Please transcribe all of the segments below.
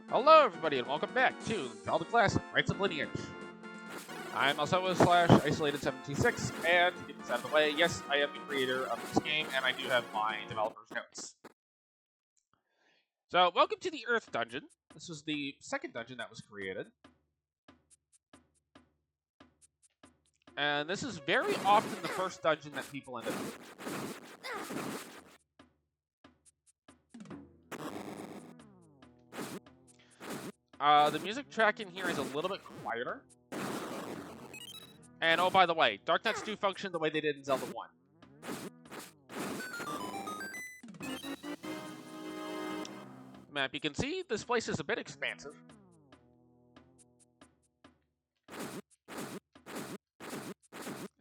Hello, everybody, and welcome back to Zelda Classic Rites of Lineage. I'm Isolated76, and to get this out of the way, yes, I am the creator of this game, and I do have my developer's notes. So, welcome to the Earth Dungeon. This was the second dungeon that was created. And this is very often the first dungeon that people end up doing. The music track in here is a little bit quieter. And oh, by the way, Dark Nuts do function the way they did in Zelda 1. Map, you can see this place is a bit expansive.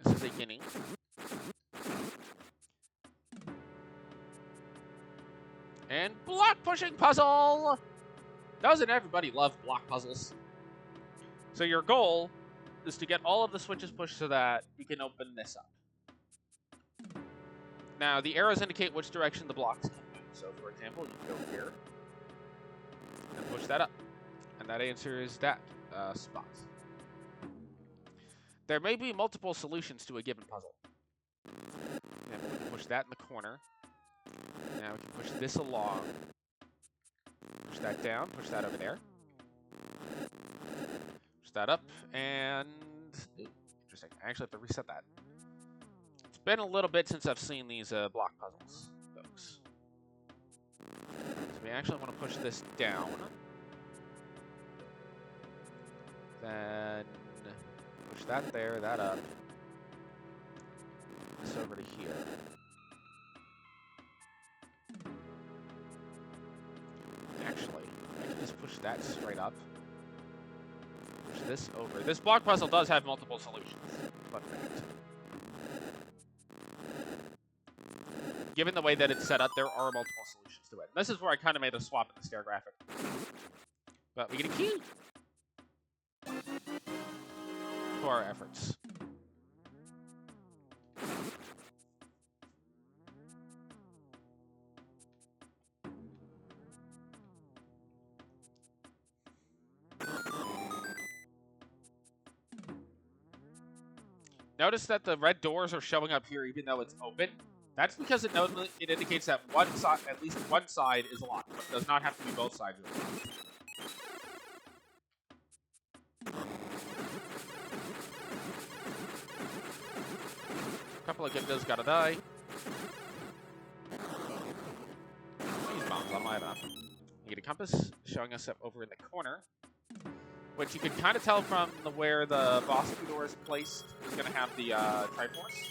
This is a guinea. And block pushing puzzle! Doesn't everybody love block puzzles? So your goal is to get all of the switches pushed so that you can open this up. Now, the arrows indicate which direction the blocks can move. So, for example, you can go here and push that up. And that answers that spot. There may be multiple solutions to a given puzzle. And we can push that in the corner. Now we can push this along. Push that down, push that over there. Push that up, and... Ooh, interesting. I actually have to reset that. It's been a little bit since I've seen these block puzzles, folks. So we actually want to push this down. Then push that there, that up. This over to here. Actually, I can just push that straight up. Push this over. This block puzzle does have multiple solutions. Fun fact. Given the way that it's set up, there are multiple solutions to it. And this is where I kind of made a swap in the stair graphic. But we get a key for our efforts. Notice that the red doors are showing up here even though it's open. That's because it indicates that one side, at least one side, is locked. It does not have to be both sides are locked. A couple of Gindas gotta die. These bombs on my enough. You get a compass showing us up over in the corner, which you can kind of tell from where the boss door is placed. Is going to have the Triforce.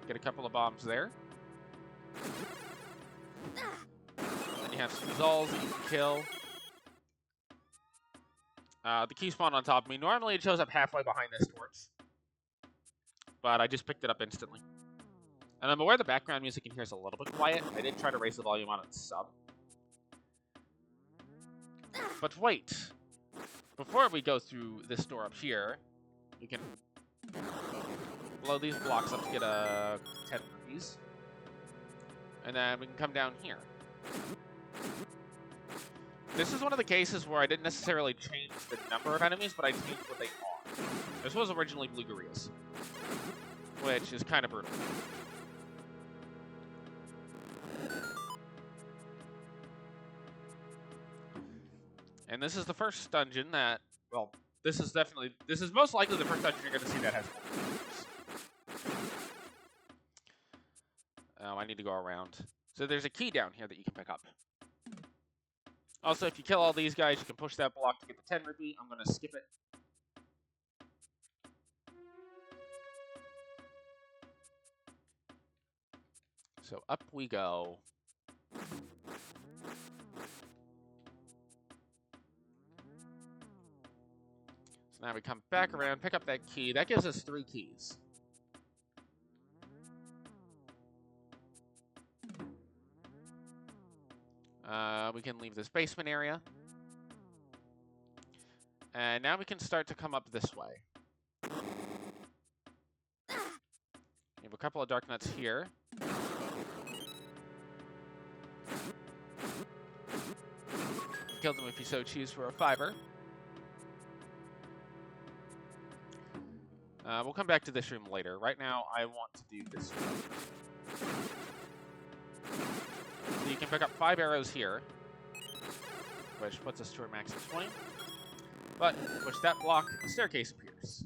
Get a couple of bombs there. Then you have some Zulls that you can kill. The key spawned on top of me. Normally it shows up halfway behind this torch, but I just picked it up instantly. And I'm aware the background music in here is a little bit quiet. I did try to raise the volume on its sub. But wait. Before we go through this door up here, we can blow these blocks up to get a 10 rupees. And then we can come down here. This is one of the cases where I didn't necessarily change the number of enemies, but I changed what they are. This was originally Blue Gorillas, which is kind of brutal. And this is the first dungeon that, well, this is most likely the first dungeon you're going to see that has multiple. I need to go around. So there's a key down here that you can pick up. Also, if you kill all these guys, you can push that block to get the 10 rupee. I'm going to skip it. So up we go. So now we come back around, pick up that key. That gives us 3 keys. We can leave this basement area. And now we can start to come up this way. We have a couple of dark nuts here. kill them if you so choose for a 5-er. We'll come back to this room later. Right now, I want to do this room. So you can pick up 5 arrows here, which puts us to our max of 20. But, push that block, the staircase appears.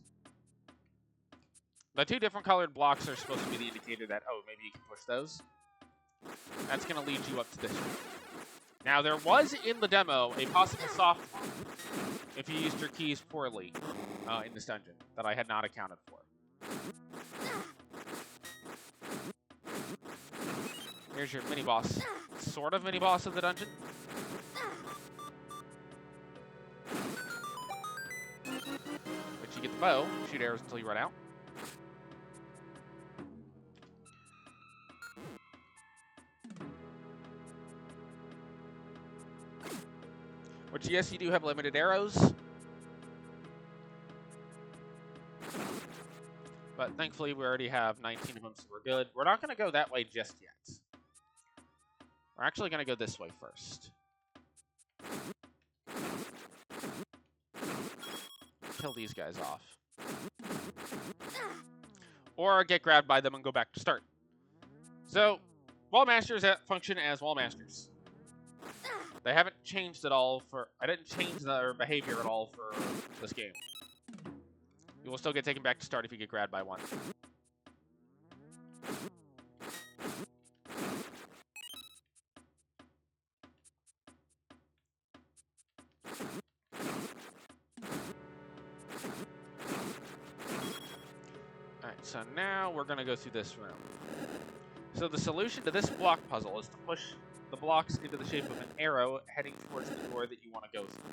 The 2 different colored blocks are supposed to be the indicator that, oh, maybe you can push those. That's going to lead you up to this room. Now, there was in the demo a possible soft lock if you used your keys poorly in this dungeon that I had not accounted for. Here's your mini-boss. Sort of mini-boss of the dungeon. But you get the bow, shoot arrows until you run out. Which, yes, you do have limited arrows. But thankfully, we already have 19 of them, so we're good. We're not going to go that way just yet. We're actually going to go this way first. Kill these guys off. Or get grabbed by them and go back to start. So, wall masters function as wall masters. They haven't changed at all for... I didn't change their behavior at all for this game. You will still get taken back to start if you get grabbed by one. Alright, so now we're going to go through this room. So the solution to this block puzzle is to push the blocks into the shape of an arrow heading towards the door that you want to go through.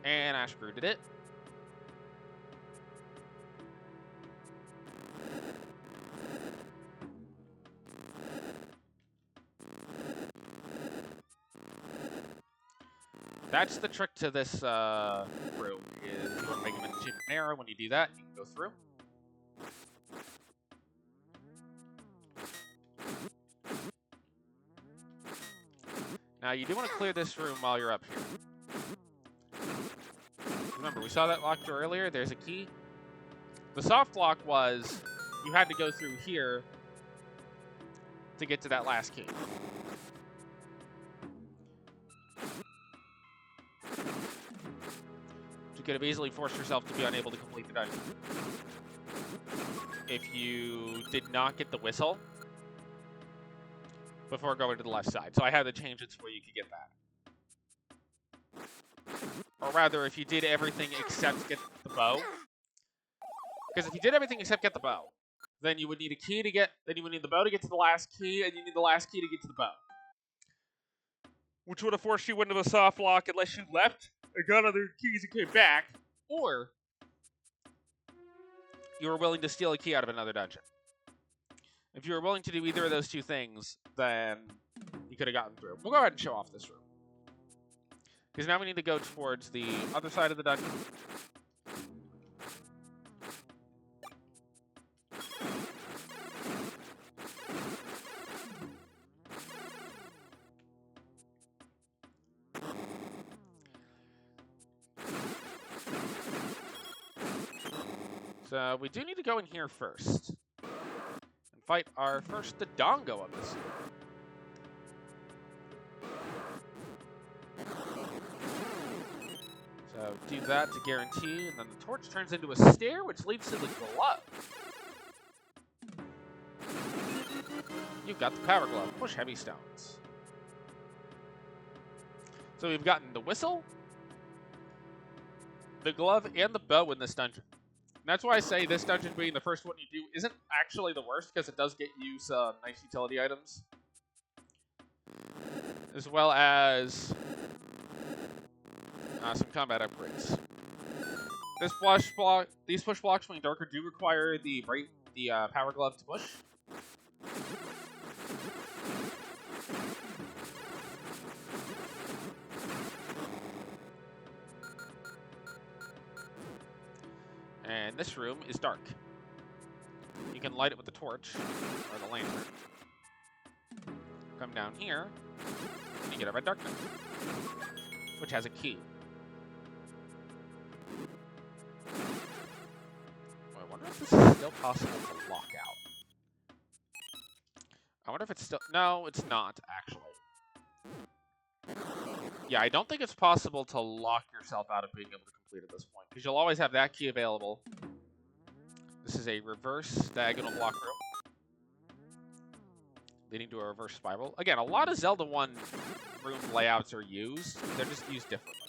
And I screwed it. That's the trick to this room, is you want to make them into an arrow. When you do that, you can go through. Now, you do want to clear this room while you're up here. Remember, we saw that locked door earlier. There's a key. The soft lock was you had to go through here to get to that last key. You could have easily forced yourself to be unable to complete the dungeon if you did not get the whistle before going to the left side. So I had to change it to where you could get that. Or rather, if you did everything except get the bow. Because if you did everything except get the bow, then you would need a key to get... Then you would need the bow to get to the last key, and you need the last key to get to the bow. Which would have forced you into the soft lock unless you left and got other keys and came back. Or you were willing to steal a key out of another dungeon. If you were willing to do either of those two things, then you could have gotten through. We'll go ahead and show off this room. Because now we need to go towards the other side of the dungeon. So we do need to go in here first. And fight our first Dodongo of this year. So do that to guarantee, and then the torch turns into a stair, which leads to the glove. You've got the power glove. Push heavy stones. So we've gotten the whistle, the glove, and the bow in this dungeon. And that's why I say this dungeon being the first one you do isn't actually the worst, because it does get you some nice utility items. As well as some combat upgrades. These push blocks, when darker, do require the power glove to push. And this room is dark. You can light it with the torch or the lantern. Come down here. And you get a red dark nut, which has a key. Oh, I wonder if this is still possible to lock out. I wonder if it's still... No, it's not, actually. Yeah, I don't think it's possible to lock yourself out of being able to complete at this point, because you'll always have that key available. This is a reverse diagonal block room, leading to a reverse spiral. Again, a lot of Zelda 1 room layouts are used. They're just used differently.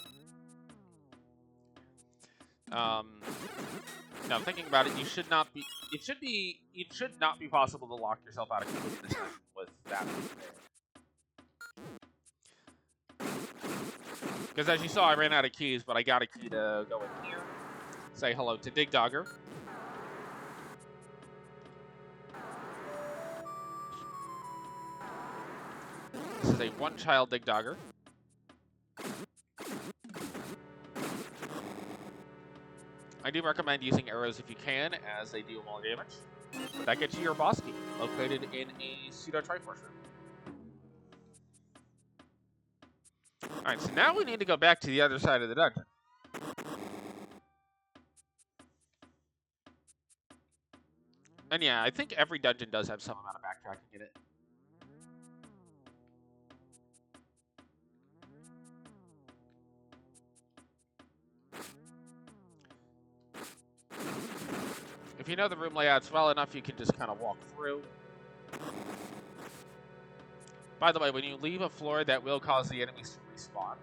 Now, thinking about it, you should not be... It should not be possible to lock yourself out of completing this mission with that being there. Because as you saw, I ran out of keys, but I got a key to go in here. Say hello to Dig Dogger. This is a one-child Dig Dogger. I do recommend using arrows if you can, as they deal more damage. But that gets you your boss key, located in a pseudo-Triforce room. Alright, so now we need to go back to the other side of the dungeon. And yeah, I think every dungeon does have some amount of backtracking in it. If you know the room layouts well enough, you can just kind of walk through. By the way, when you leave a floor, that will cause the enemies to respawn.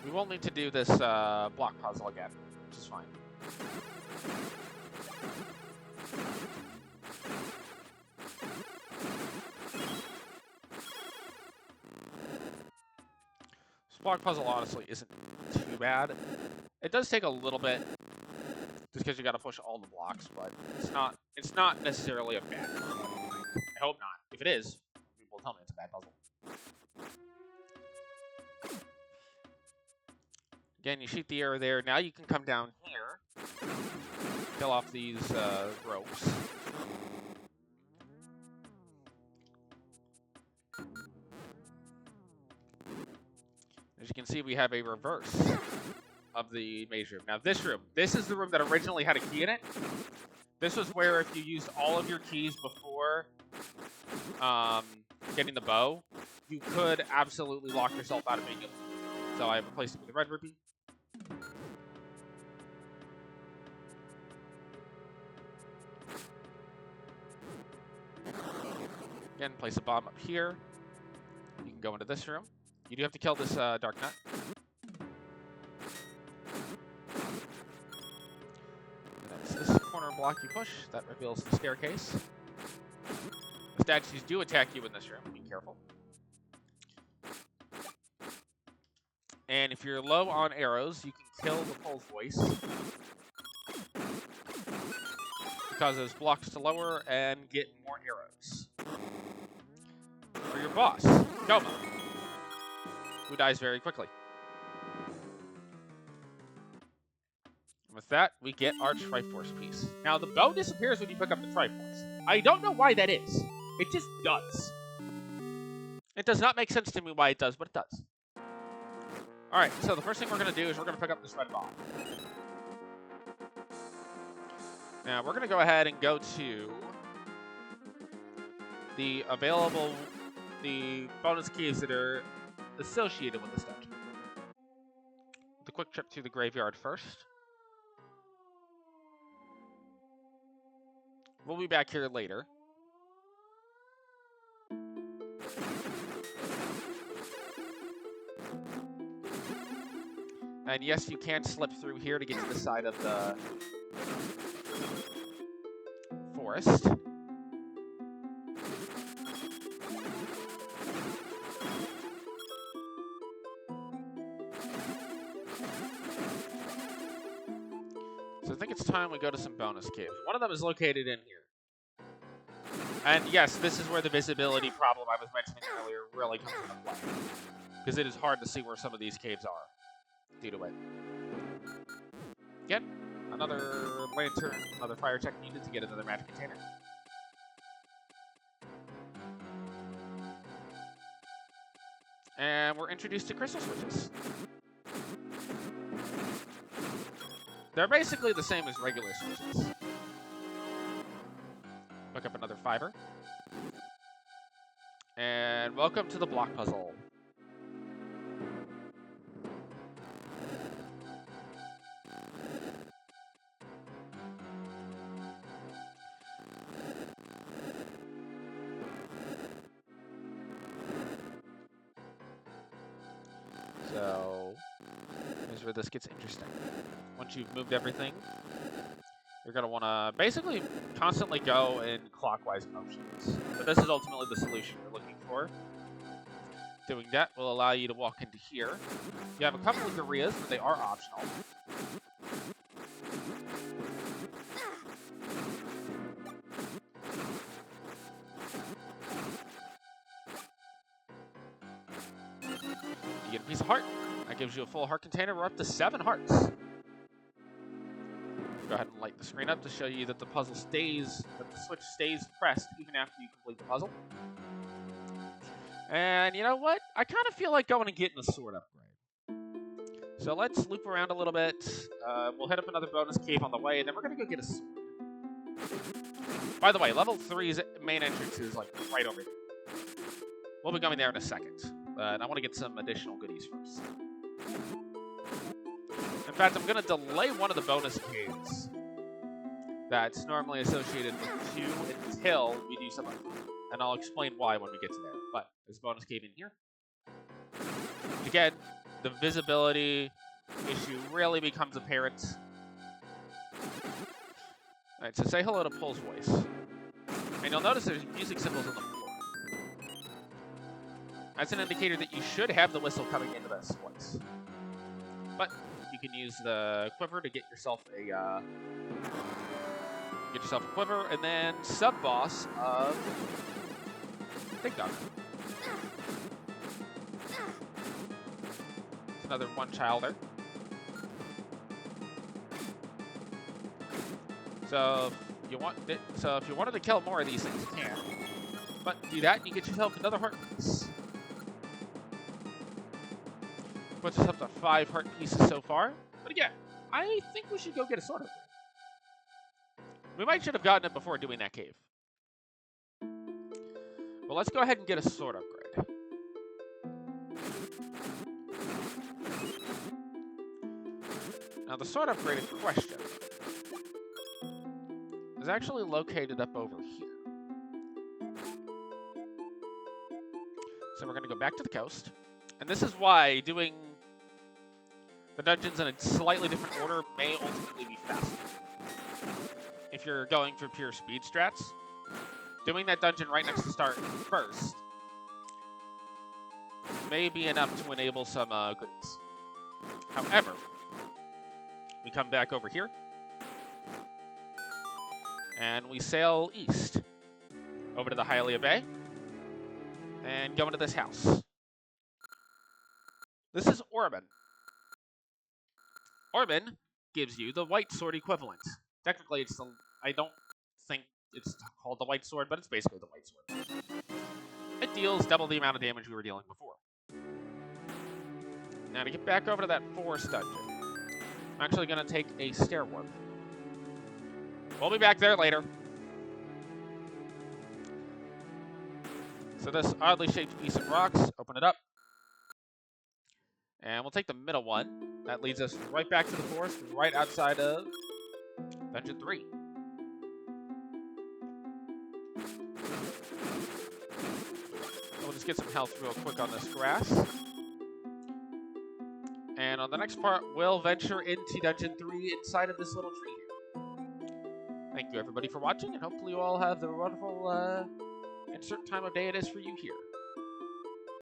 We won't need to do this block puzzle again, which is fine. This block puzzle honestly isn't too bad. It does take a little bit, just because you got to push all the blocks, but it's not necessarily a bad puzzle. I hope not. If it is, people tell me it's a bad puzzle. Again, you shoot the arrow there. Now you can come down here, kill off these ropes. As you can see, we have a reverse of the maze room. Now this is the room that originally had a key in it. This was where if you used all of your keys before getting the bow, you could absolutely lock yourself out of being able to. So I replaced it with a red rupee. Again, place a bomb up here. You can go into this room. You do have to kill this dark nut. That's this corner block you push. That reveals the staircase. The statues do attack you in this room. Be careful. And if you're low on arrows, you can kill the full voice. Because those blocks to lower and get more arrows. For your boss, Goma, who dies very quickly. And with that, we get our Triforce piece. Now, the bow disappears when you pick up the Triforce. I don't know why that is. It just does. It does not make sense to me why it does, but it does. Alright, so the first thing we're going to do is we're going to pick up this red bomb. Now, we're going to go ahead and go to the bonus keys that are associated with this dungeon. The quick trip to the graveyard first. We'll be back here later. And yes, you can slip through here to get to the side of the forest. So I think it's time we go to some bonus caves. One of them is located in here. And yes, this is where the visibility problem I was mentioning earlier really comes into play. Because it is hard to see where some of these caves are due to it. Again, another lantern, another fire check needed to get another magic container. And we're introduced to crystal switches. They're basically the same as regular switches. Pick up another fiber. And welcome to the block puzzle. So, here's where this gets interesting. Once you've moved everything, you're going to want to basically constantly go in clockwise motions. But this is ultimately the solution you're looking for. Doing that will allow you to walk into here. You have a couple of areas, but they are optional. You get a piece of heart. That gives you a full heart container. We're up to 7 hearts. Go ahead and light the screen up to show you that the puzzle stays, that the switch stays pressed even after you complete the puzzle. And you know what? I kind of feel like going and getting a sword upgrade. So let's loop around a little bit. We'll hit up another bonus cave on the way, and then we're going to go get a sword. By the way, level 3's main entrance is like right over there. We'll be going there in a second. But I want to get some additional goodies first. In fact, I'm going to delay one of the bonus caves that's normally associated with 2 until we do something. And I'll explain why when we get to there. But there's a bonus cave in here. Again, the visibility issue really becomes apparent. Alright, so say hello to Pull's voice. And you'll notice there's music symbols on the floor. That's an indicator that you should have the whistle coming into this place. But you can use the quiver to get yourself a quiver, and then sub-boss of Big Dog. Another one-childer. So if you wanted to kill more of these things, you can. But do that, and you get yourself another heart piece. Puts us up to 5 heart pieces so far. But again, I think we should go get a sword upgrade. We might should have gotten it before doing that cave. Well, let's go ahead and get a sword upgrade. Now, the sword upgrade in question is actually located up over here. So we're going to go back to the coast. And this is why doing the dungeons in a slightly different order may ultimately be faster. If you're going for pure speed strats, doing that dungeon right next to start first may be enough to enable some goodies. However, we come back over here, and we sail east over to the Hylia Bay, and go into this house. This is Orban. Orban gives you the white sword equivalent. Technically, it's the... I don't think it's called the white sword, but it's basically the white sword. It deals double the amount of damage we were dealing before. Now, to get back over to that forest dungeon, I'm actually going to take a stair warp. We'll be back there later. So this oddly shaped piece of rocks, open it up. And we'll take the middle one. That leads us right back to the forest, right outside of Dungeon 3. We'll just get some health real quick on this grass. And on the next part, we'll venture into Dungeon 3 inside of this little tree here. Thank you, everybody, for watching, and hopefully you all have the wonderful insert time of day it is for you here.